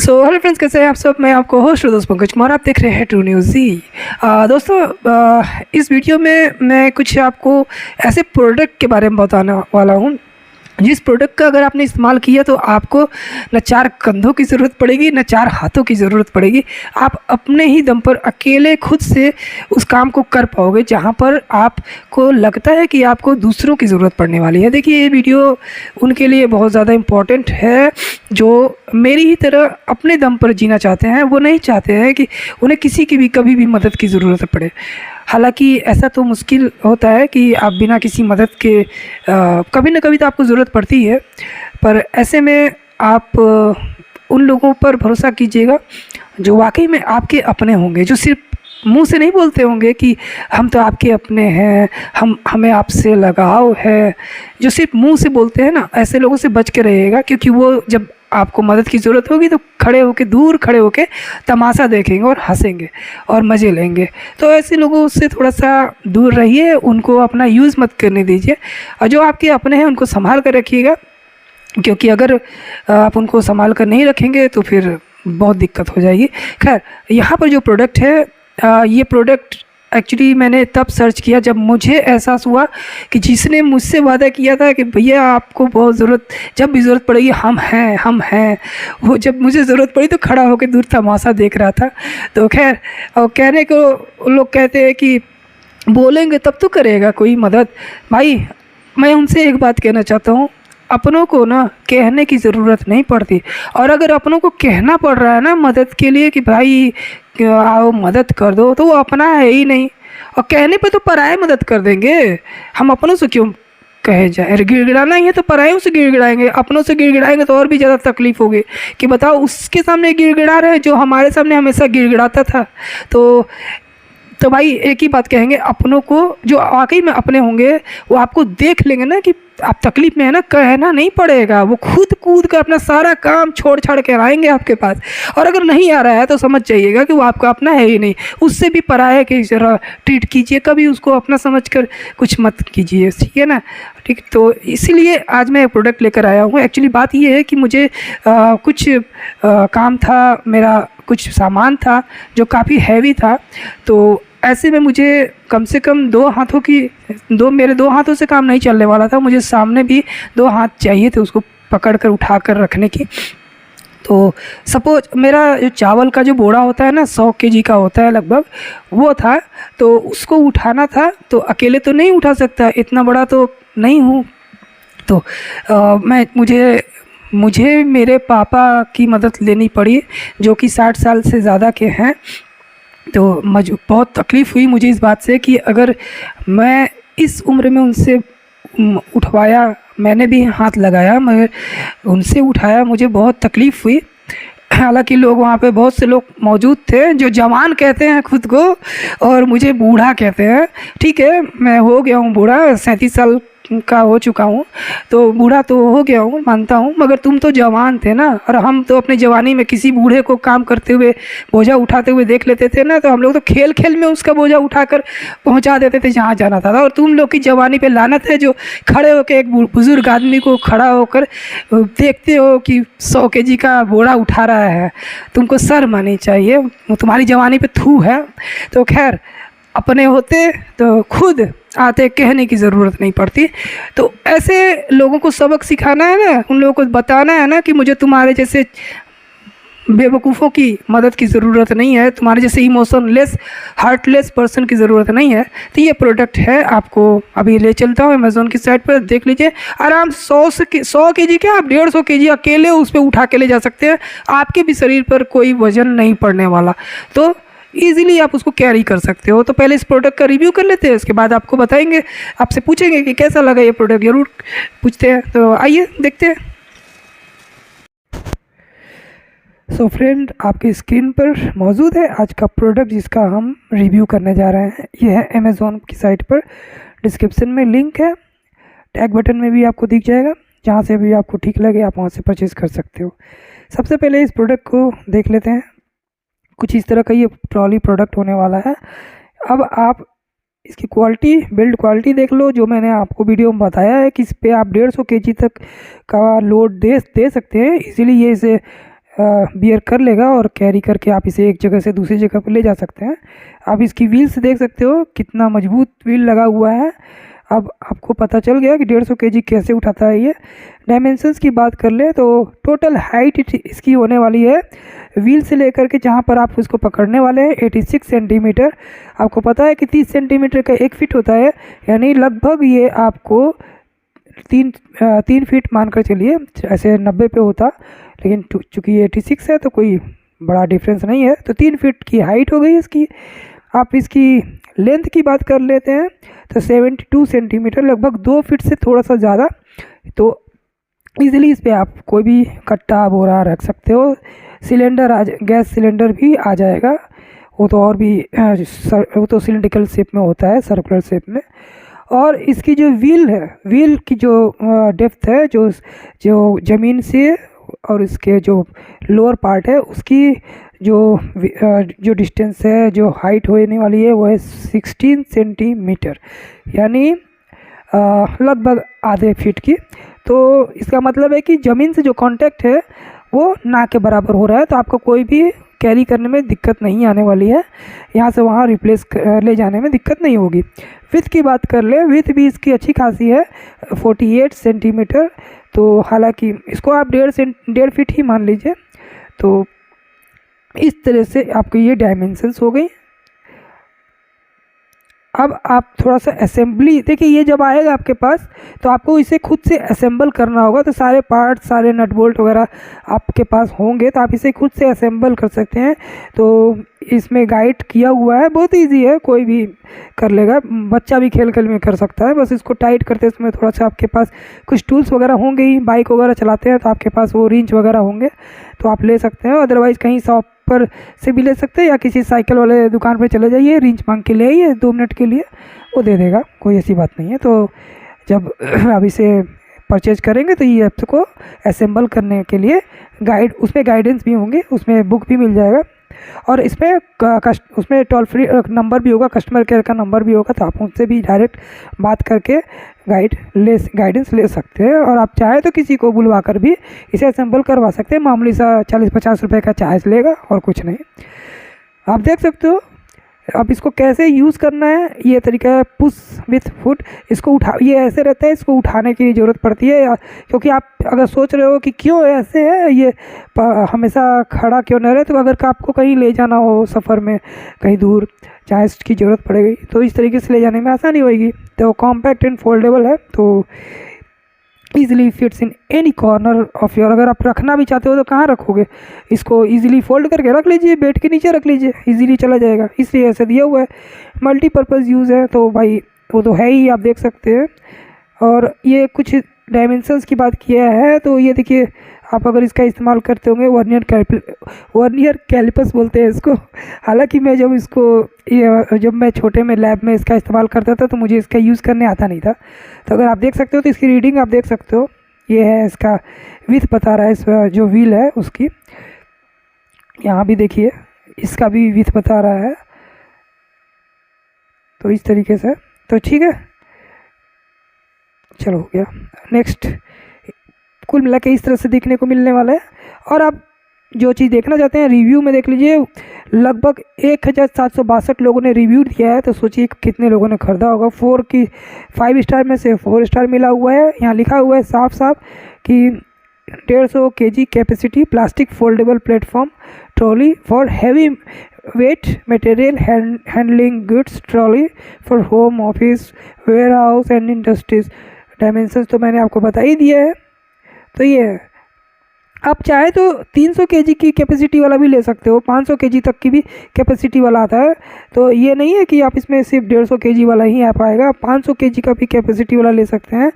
So hello friends, कैसे हैं आप सब। मैं आपको होस्ट हूँ दोस्त पंकज कुमार। आप देख रहे हैं ट्रू न्यूज़ जी। दोस्तों, इस वीडियो में मैं कुछ आपको ऐसे प्रोडक्ट के बारे में बताने वाला हूँ जिस प्रोडक्ट का अगर आपने इस्तेमाल किया तो आपको न चार कंधों की ज़रूरत पड़ेगी न चार हाथों की ज़रूरत पड़ेगी। आप अपने ही दम पर अकेले खुद से उस काम को कर पाओगे जहां पर आपको लगता है कि आपको दूसरों की ज़रूरत पड़ने वाली है। देखिए, ये वीडियो उनके लिए बहुत ज़्यादा इम्पॉर्टेंट है जो मेरी ही तरह अपने दम पर जीना चाहते हैं। वो नहीं चाहते हैं कि उन्हें किसी की भी कभी भी मदद की ज़रूरत पड़े। हालांकि ऐसा तो मुश्किल होता है कि आप बिना किसी मदद के कभी ना कभी तो आपको ज़रूरत पड़ती है, पर ऐसे में आप उन लोगों पर भरोसा कीजिएगा जो वाकई में आपके अपने होंगे, जो सिर्फ मुंह से नहीं बोलते होंगे कि हम तो आपके अपने हैं, हमें आपसे लगाव है। जो सिर्फ मुंह से बोलते हैं ना, ऐसे लोगों से बच के रहिएगा, क्योंकि वो जब आपको मदद की ज़रूरत होगी तो खड़े होके दूर खड़े होके तमाशा देखेंगे और हंसेंगे और मज़े लेंगे। तो ऐसे लोगों से थोड़ा सा दूर रहिए, उनको अपना यूज़ मत करने दीजिए। और जो आपके अपने हैं उनको संभाल कर रखिएगा, क्योंकि अगर आप उनको संभाल कर नहीं रखेंगे तो फिर बहुत दिक्कत हो जाएगी। खैर, यहाँ पर जो प्रोडक्ट है, ये प्रोडक्ट एक्चुअली मैंने तब सर्च किया जब मुझे एहसास हुआ कि जिसने मुझसे वादा किया था कि भैया आपको बहुत ज़रूरत, जब भी ज़रूरत पड़ेगी हम हैं, वो जब मुझे ज़रूरत पड़ी तो खड़ा होकर दूर तमाशा देख रहा था। तो खैर, और कहने को लोग कहते हैं कि बोलेंगे तब तो करेगा कोई मदद। भाई, मैं उनसे एक बात कहना चाहता हूँ, अपनों को ना कहने की ज़रूरत नहीं पड़ती। और अगर अपनों को कहना पड़ रहा है ना मदद के लिए कि भाई आओ मदद कर दो, तो वो अपना है ही नहीं। और कहने पे तो पराये मदद कर देंगे, हम अपनों से क्यों कहे जाए। गिड़गिड़ाना ही है तो परायों से गिड़गिड़ाएंगे, अपनों से गिड़गिड़ाएंगे तो और भी ज़्यादा तकलीफ़ होगी कि बताओ उसके सामने गिड़गिड़ा रहे हैं जो हमारे सामने हमेशा गिड़गिड़ाता था। तो भाई एक ही बात कहेंगे, अपनों को जो वाकई में अपने होंगे वो आपको देख लेंगे ना कि आप तकलीफ़ में है ना, कहना नहीं पड़ेगा, वो खुद कूद कर अपना सारा काम छोड़ छाड़ के आएंगे आपके पास। और अगर नहीं आ रहा है तो समझ जाइएगा कि वो आपका अपना है ही नहीं, उससे भी पराये की तरह ट्रीट कीजिए, कभी उसको अपना समझकर कुछ मत कीजिए, ठीक है ना। ठीक, तो इसीलिए आज मैं एक प्रोडक्ट लेकर आया हूँ। एक्चुअली बात ये है कि मुझे कुछ काम था, मेरा कुछ सामान था जो काफ़ी हैवी था। तो ऐसे में मुझे कम से कम मेरे दो हाथों से काम नहीं चलने वाला था, मुझे सामने भी दो हाथ चाहिए थे उसको पकड़ कर उठा कर रखने की। तो सपोज मेरा जो चावल का जो बोरा होता है ना, 100 केजी का होता है लगभग, वो था। तो उसको उठाना था, तो अकेले तो नहीं उठा सकता, इतना बड़ा तो नहीं हूँ। तो मुझे मेरे पापा की मदद लेनी पड़ी जो कि 60 साल से ज़्यादा के हैं। तो बहुत तकलीफ़ हुई मुझे इस बात से कि अगर मैं इस उम्र में उनसे उठवाया, मैंने भी हाथ लगाया मगर उनसे उठाया, मुझे बहुत तकलीफ़ हुई। हालांकि लोग वहाँ पे बहुत से लोग मौजूद थे जो जवान कहते हैं खुद को और मुझे बूढ़ा कहते हैं। ठीक है, मैं हो गया हूँ बूढ़ा, 37 साल का हो चुका हूँ, तो बूढ़ा तो हो गया हूँ मानता हूँ, मगर तुम तो जवान थे ना। और हम तो अपनी जवानी में किसी बूढ़े को काम करते हुए, बोझा उठाते हुए देख लेते थे ना, तो हम लोग तो खेल खेल में उसका बोझा उठाकर पहुँचा देते थे जहाँ जाना था। और तुम लोग की जवानी पे लानत है जो खड़े होकर एक बुज़ुर्ग आदमी को खड़ा होकर देखते हो कि 100 केजी का बोरा उठा रहा है। तुमको शर्म आनी चाहिए, वो तुम्हारी जवानी पे थू है। तो खैर, अपने होते तो खुद आते, कहने की ज़रूरत नहीं पड़ती। तो ऐसे लोगों को सबक सिखाना है ना, उन लोगों को बताना है ना कि मुझे तुम्हारे जैसे बेवकूफ़ों की मदद की ज़रूरत नहीं है, तुम्हारे जैसे इमोशनलेस हार्टलेस पर्सन की ज़रूरत नहीं है। तो ये प्रोडक्ट है, आपको अभी ले चलता हूँ अमेज़ोन की साइट पर, देख लीजिए। आराम 100 केजी क्या, आप 150 केजी अकेले उस पर उठा के ले जा सकते हैं, आपके भी शरीर पर कोई वजन नहीं पड़ने वाला। तो ईज़िली आप उसको कैरी कर सकते हो। तो पहले इस प्रोडक्ट का रिव्यू कर लेते हैं, उसके बाद आपको बताएंगे, आपसे पूछेंगे कि कैसा लगा ये प्रोडक्ट, ज़रूर पूछते हैं। तो आइए देखते हैं। सो फ्रेंड, आपकी स्क्रीन पर मौजूद है आज का प्रोडक्ट जिसका हम रिव्यू करने जा रहे हैं। ये है अमेज़ोन की साइट पर, डिस्क्रिप्शन में लिंक है, टैग बटन में भी आपको दिख जाएगा, जहाँ से भी आपको ठीक लगे आप वहाँ से परचेज़ कर सकते हो। सबसे पहले इस प्रोडक्ट को देख लेते हैं। कुछ इस तरह का ये ट्रॉली प्रोडक्ट होने वाला है। अब आप इसकी बिल्ड क्वालिटी देख लो, जो मैंने आपको वीडियो में बताया है कि इस पर आप 150 केजी तक का लोड दे सकते हैं। इसीलिए ये इसे बियर कर लेगा और कैरी करके आप इसे एक जगह से दूसरी जगह पर ले जा सकते हैं। आप इसकी व्हील्स देख सकते हो कितना मजबूत व्हील लगा हुआ है। अब आपको पता चल गया कि 150 केजी कैसे उठाता है ये। डायमेंशंस की बात कर ले तो टोटल हाइट इसकी होने वाली है व्हील से लेकर के जहाँ पर आप उसको पकड़ने वाले हैं 86 सेंटीमीटर। आपको पता है कि 30 सेंटीमीटर का 1 फीट होता है, यानी लगभग ये आपको 3 फीट मानकर चलिए। ऐसे 90 पे होता, लेकिन चूँकि ये 86 है तो कोई बड़ा डिफरेंस नहीं है, तो 3 फीट की हाइट हो गई इसकी। आप इसकी लेंथ की बात कर लेते हैं तो 72 सेंटीमीटर, लगभग 2 फीट से थोड़ा सा ज़्यादा। तो इजीली इस पर आप कोई भी कट्टा बोरा रख सकते हो। सिलेंडर गैस सिलेंडर भी आ जाएगा, वो तो और भी वो तो सिलेंड्रिकल शेप में होता है, सर्कुलर शेप में। और इसकी जो व्हील है, व्हील की जो डेप्थ है, जो ज़मीन से और इसके जो लोअर पार्ट है उसकी जो डिस्टेंस है, जो हाइट होने वाली है वो है 16 सेंटीमीटर, यानी लगभग आधे फीट की। तो इसका मतलब है कि ज़मीन से जो कांटेक्ट है वो ना के बराबर हो रहा है, तो आपको कोई भी कैरी करने में दिक्कत नहीं आने वाली है, यहाँ से वहाँ रिप्लेस ले जाने में दिक्कत नहीं होगी। विथ की बात कर ले, विथ भी इसकी अच्छी खासी है 48 सेंटीमीटर। तो हालांकि इसको आप 1.5 फीट ही मान लीजिए। तो इस तरह से आपकी ये डायमेंशंस हो गई। अब आप थोड़ा सा असेंबली देखिए, ये जब आएगा आपके पास तो आपको इसे खुद से असेंबल करना होगा। तो सारे पार्ट्स, सारे नट बोल्ट वगैरह आपके पास होंगे तो आप इसे खुद से असेंबल कर सकते हैं। तो इसमें गाइड किया हुआ है, बहुत इजी है, कोई भी कर लेगा, बच्चा भी खेल खेल में कर सकता है। बस इसको टाइट करते समय थोड़ा सा आपके पास कुछ टूल्स वगैरह होंगे ही, बाइक वगैरह चलाते हैं तो आपके पास वो रिंच वगैरह होंगे तो आप ले सकते हैं। अदरवाइज़ कहीं शॉप पर से भी ले सकते हैं या किसी साइकिल वाले दुकान पर चले जाइए, रिंच मांग के ले आइए, 2 मिनट के लिए वो दे देगा, कोई ऐसी बात नहीं है। तो जब आप इसे परचेज करेंगे तो ये आपको असेंबल करने के लिए उसमें गाइडेंस भी होंगे, उसमें बुक भी मिल जाएगा और उसमें टोल फ्री नंबर भी होगा, कस्टमर केयर का नंबर भी होगा, तो आप उनसे भी डायरेक्ट बात करके गाइडेंस ले सकते हैं। और आप चाहे तो किसी को बुलवा कर भी इसे असेंबल करवा सकते हैं। मामूली सा 40-50 रुपये का चार्ज लेगा और कुछ नहीं। आप देख सकते हो अब इसको कैसे यूज़ करना है। ये तरीका है पुश विथ फुट। इसको ये ऐसे रहता है, इसको उठाने की ज़रूरत पड़ती है, क्योंकि आप अगर सोच रहे हो कि क्यों ऐसे है, ये हमेशा खड़ा क्यों न रहे, तो अगर आपको कहीं ले जाना हो सफ़र में, कहीं दूर, जहाँ इसकी ज़रूरत पड़ेगी तो इस तरीके से ले जाने में आसानी होगी। तो कॉम्पैक्ट एंड फोल्डेबल है, तो easily fits in any corner of your. अगर आप रखना भी चाहते हो तो कहाँ रखोगे, इसको ईजिली फोल्ड करके रख लीजिए, बेड के नीचे रख लीजिए, ईजिली चला जाएगा, इसलिए ऐसे दिया हुआ है। मल्टीपर्पज़ यूज़ है तो भाई वो तो है ही, आप देख सकते हैं। और ये कुछ डायमेंशंस की बात किया है तो ये देखिए, आप अगर इसका इस्तेमाल करते होंगे, वर्नियर कैलिपर्स बोलते हैं इसको। हालांकि मैं जब मैं छोटे में लैब में इसका इस्तेमाल करता था तो मुझे इसका यूज़ करने आता नहीं था। तो अगर आप देख सकते हो तो इसकी रीडिंग आप देख सकते हो, ये है इसका विथ बता रहा है, इस जो व्हील है उसकी, यहाँ भी देखिए इसका भी विथ बता रहा है। तो इस तरीके से, तो ठीक है, चलो हो गया। नेक्स्ट, कुल मिला के इस तरह से देखने को मिलने वाला है। और आप जो चीज़ देखना चाहते हैं रिव्यू में देख लीजिए, लगभग 1762 लोगों ने रिव्यू दिया है, तो सोचिए कितने लोगों ने ख़रीदा होगा। 5 स्टार में से 4 स्टार मिला हुआ है। यहाँ लिखा हुआ है साफ साफ कि 150 kg capacity plastic foldable platform trolley for heavy weight material handling goods trolley for home office ware house and industries. Dimensions तो मैंने आपको बता ही दिया है। तो ये है, आप चाहे तो 300 kg की कैपेसिटी वाला भी ले सकते हो, 500 kg तक की भी कैपेसिटी वाला आता है। तो ये नहीं है कि आप इसमें सिर्फ 150 kg वाला ही आ पाएगा, 500 kg का भी कैपेसिटी वाला ले सकते हैं।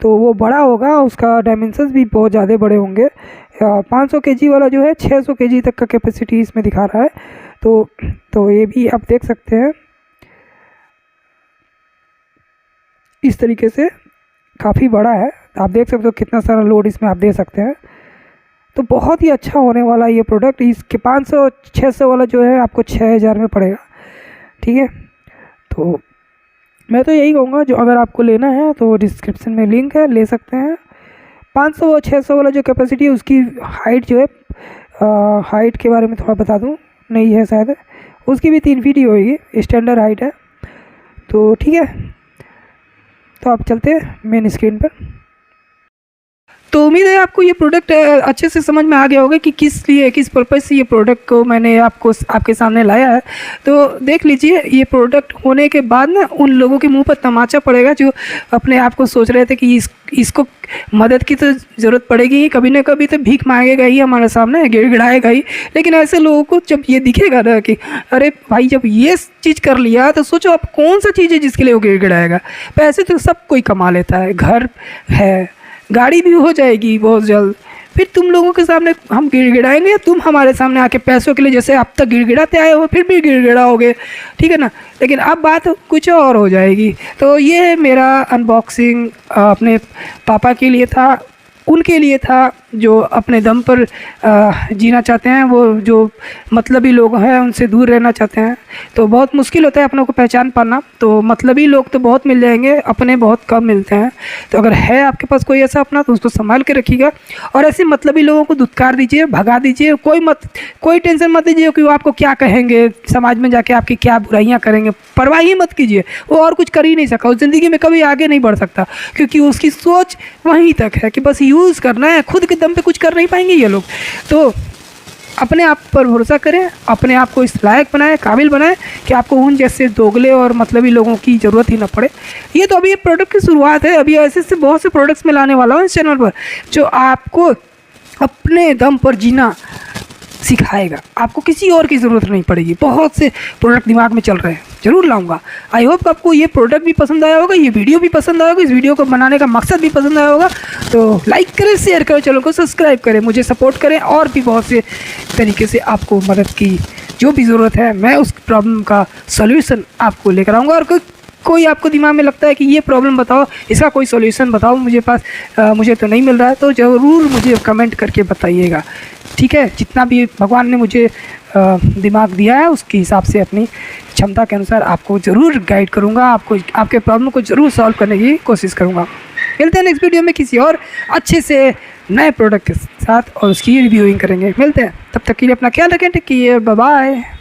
तो वो बड़ा होगा, उसका डायमेंशंस भी बहुत ज़्यादा बड़े होंगे। 500 kg वाला जो है 600 kg तक का कैपेसिटी इसमें दिखा रहा है। तो ये भी आप देख सकते हैं, इस तरीके से काफ़ी बड़ा है। आप देख सकते हो कितना सारा लोड इसमें आप दे सकते हैं। तो बहुत ही अच्छा होने वाला ये प्रोडक्ट। इसके 500-600 वाला जो है आपको 6000 में पड़ेगा, ठीक है। तो मैं तो यही कहूँगा, जो अगर आपको लेना है तो डिस्क्रिप्शन में लिंक है, ले सकते हैं। 500 और 600 वाला जो कैपेसिटी है उसकी हाइट जो है हाइट के बारे में थोड़ा बता दूँ, नहीं है शायद, उसकी भी 3 फीट ही होगी, स्टैंडर्ड हाइट है। तो ठीक है, तो आप चलते हैं मेन स्क्रीन पर। तो उम्मीद है आपको ये प्रोडक्ट अच्छे से समझ में आ गया होगा कि किस लिए, किस पर्पज़ से ये प्रोडक्ट को मैंने आपके सामने लाया है। तो देख लीजिए, ये प्रोडक्ट होने के बाद ना उन लोगों के मुंह पर तमाचा पड़ेगा जो अपने आप को सोच रहे थे कि इसको मदद की तो ज़रूरत पड़ेगी ही, कभी ना कभी तो भीख मांगेगा ही हमारे सामने, गिड़गिड़ाएगा ही। लेकिन ऐसे लोगों को जब ये दिखेगा ना कि अरे भाई जब ये चीज़ कर लिया तो सोचो आप कौन सा चीज़ है जिसके लिए वो गिड़गिड़ाएगा। पैसे तो सब कोई कमा लेता है, घर है, गाड़ी भी हो जाएगी बहुत जल्द। फिर तुम लोगों के सामने हम गिड़गिड़ाएंगे या तुम हमारे सामने आके पैसों के लिए जैसे अब तक गिड़गिड़ाते आए हो फिर भी गिड़गिड़ाओगे, ठीक है ना। लेकिन अब बात कुछ और हो जाएगी। तो ये मेरा अनबॉक्सिंग अपने पापा के लिए था, उनके लिए था जो अपने दम पर जीना चाहते हैं, वो जो मतलबी लोग हैं उनसे दूर रहना चाहते हैं। तो बहुत मुश्किल होता है अपनों को पहचान पाना। तो मतलबी लोग तो बहुत मिल जाएंगे, अपने बहुत कम मिलते हैं। तो अगर है आपके पास कोई ऐसा अपना तो उसको संभाल के रखिएगा और ऐसे मतलबी लोगों को धुतकार दीजिए, भगा दीजिए। कोई टेंशन मत लीजिए कि वो आपको क्या कहेंगे, समाज में जाके आपकी क्या बुराइयाँ करेंगे, परवाह ही मत कीजिए। वो और कुछ कर ही नहीं सका, उस ज़िंदगी में कभी आगे नहीं बढ़ सकता, क्योंकि उसकी सोच वहीं तक है कि बस यूज़ करना है, खुद के दम पे कुछ कर नहीं पाएंगे ये लोग। तो अपने आप पर भरोसा करें, अपने आप को इस लायक बनाएं, काबिल बनाएं कि आपको उन जैसे दोगले और मतलबी लोगों की ज़रूरत ही ना पड़े। ये तो अभी ये प्रोडक्ट की शुरुआत है, अभी ऐसे से बहुत से प्रोडक्ट्स में लाने वाला हूँ इस चैनल पर जो आपको अपने दम पर जीना सिखाएगा। आपको किसी और की ज़रूरत नहीं पड़ेगी। बहुत से प्रोडक्ट दिमाग में चल रहे हैं, ज़रूर लाऊंगा। आई होप आपको ये प्रोडक्ट भी पसंद आया होगा, ये वीडियो भी पसंद आया होगा, इस वीडियो को बनाने का मकसद भी पसंद आया होगा। तो लाइक करें, शेयर करें, चैनल को सब्सक्राइब करें, मुझे सपोर्ट करें। और भी बहुत से तरीके से आपको मदद की जो भी ज़रूरत है, मैं उस प्रॉब्लम का सोल्यूशन आपको लेकर आऊँगा। और कोई आपको दिमाग में लगता है कि ये प्रॉब्लम बताओ, इसका कोई सॉल्यूशन बताओ, मुझे तो नहीं मिल रहा है, तो ज़रूर मुझे कमेंट करके बताइएगा, ठीक है। जितना भी भगवान ने मुझे दिमाग दिया है उसके हिसाब से अपनी क्षमता के अनुसार आपको ज़रूर गाइड करूँगा, आपके प्रॉब्लम को ज़रूर सॉल्व करने की कोशिश करूँगा। मिलते हैं नेक्स्ट वीडियो में किसी और अच्छे से नए प्रोडक्ट के साथ और उसकी रिव्यूइंग करेंगे। मिलते हैं, तब तक के लिए अपना ख्याल रखें, टेक केयर, बाय बाय।